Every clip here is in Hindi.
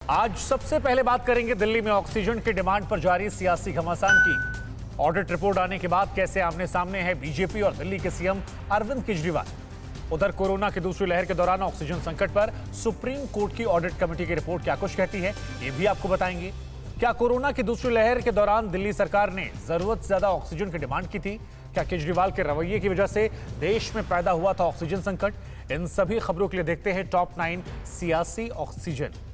आज सबसे पहले बात करेंगे दिल्ली में ऑक्सीजन की डिमांड पर जारी सियासी घमासान की। ऑडिट रिपोर्ट आने के बाद कैसे आमने सामने है बीजेपी और दिल्ली के सीएम अरविंद केजरीवाल। उधर कोरोना की दूसरी लहर के दौरान ऑक्सीजन संकट पर सुप्रीम कोर्ट की ऑडिट कमेटी की रिपोर्ट क्या कुछ कहती है, ये भी आपको बताएंगे। क्या कोरोना की दूसरी लहर के दौरान दिल्ली सरकार ने जरूरत से ज्यादा ऑक्सीजन की डिमांड की थी? क्या केजरीवाल के रवैये की वजह से देश में पैदा हुआ था ऑक्सीजन संकट? इन सभी खबरों के लिए देखते हैं टॉप 9 सियासी ऑक्सीजन।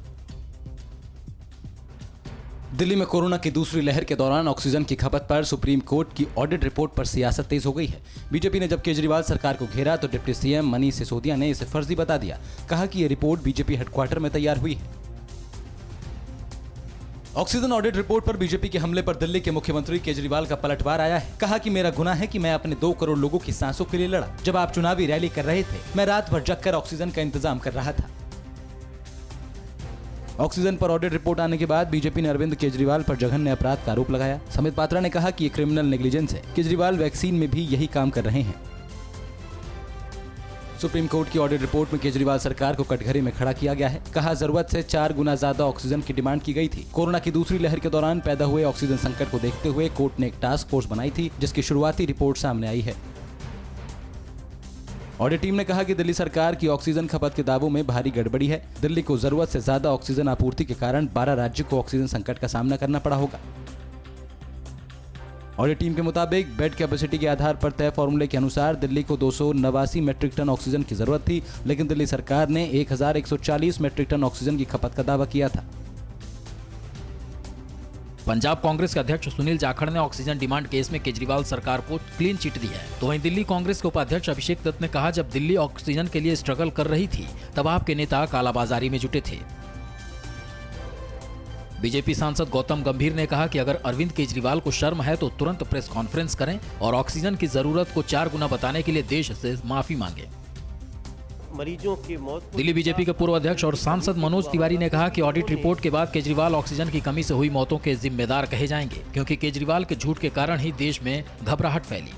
दिल्ली में कोरोना की दूसरी लहर के दौरान ऑक्सीजन की खपत पर सुप्रीम कोर्ट की ऑडिट रिपोर्ट पर सियासत तेज हो गई है। बीजेपी ने जब केजरीवाल सरकार को घेरा तो डिप्टी सीएम मनीष सिसोदिया ने इसे फर्जी बता दिया। कहा कि यह रिपोर्ट बीजेपी हेडक्वार्टर में तैयार हुई है। ऑक्सीजन ऑडिट रिपोर्ट पर बीजेपी के हमले पर दिल्ली के मुख्यमंत्री केजरीवाल का पलटवार आया है। कहा कि मेरा गुनाह है कि मैं अपने 2 करोड़ लोगों की सांसों के लिए लड़ा। जब आप चुनावी रैली कर रहे थे, मैं रात भर जगकर ऑक्सीजन का इंतजाम कर रहा था। ऑक्सीजन पर ऑडिट रिपोर्ट आने के बाद बीजेपी ने अरविंद केजरीवाल पर जघन्य अपराध का आरोप लगाया। समित पात्रा ने कहा कि ये क्रिमिनल नेग्लिजेंस है। केजरीवाल वैक्सीन में भी यही काम कर रहे हैं। सुप्रीम कोर्ट की ऑडिट रिपोर्ट में केजरीवाल सरकार को कटघरे में खड़ा किया गया है। कहा जरूरत से 4 गुना ज्यादा ऑक्सीजन की डिमांड की गई थी। कोरोना की दूसरी लहर के दौरान पैदा हुए ऑक्सीजन संकट को देखते हुए कोर्ट ने एक टास्क फोर्स बनाई थी, जिसकी शुरुआती रिपोर्ट सामने आई है। ऑडिट टीम ने कहा कि दिल्ली सरकार की ऑक्सीजन खपत के दावों में भारी गड़बड़ी है। दिल्ली को जरूरत से ज्यादा ऑक्सीजन आपूर्ति के कारण 12 राज्यों को ऑक्सीजन संकट का सामना करना पड़ा होगा। ऑडिट टीम के मुताबिक बेड कैपेसिटी के आधार पर तय फॉर्मूले के अनुसार दिल्ली को 289 मेट्रिक टन ऑक्सीजन की जरूरत थी, लेकिन दिल्ली सरकार ने 1140 मेट्रिक टन ऑक्सीजन की खपत का दावा किया था। पंजाब कांग्रेस के अध्यक्ष सुनील जाखड़ ने ऑक्सीजन डिमांड केस में केजरीवाल सरकार को क्लीन चिट दी है। तो वहीं दिल्ली कांग्रेस के उपाध्यक्ष अभिषेक दत्त ने कहा, जब दिल्ली ऑक्सीजन के लिए स्ट्रगल कर रही थी तब आपके नेता कालाबाजारी में जुटे थे। बीजेपी सांसद गौतम गंभीर ने कहा कि अगर अरविंद केजरीवाल को शर्म है तो तुरंत प्रेस कॉन्फ्रेंस करें और ऑक्सीजन की जरूरत को 4 गुना बताने के लिए देश से माफी मांगे। मरीजों की मौत। दिल्ली बीजेपी के पूर्व अध्यक्ष और सांसद मनोज तिवारी ने कहा कि ऑडिट रिपोर्ट के बाद केजरीवाल ऑक्सीजन की कमी से हुई मौतों के जिम्मेदार कहे जाएंगे, क्योंकि केजरीवाल के झूठ के कारण ही देश में घबराहट फैली।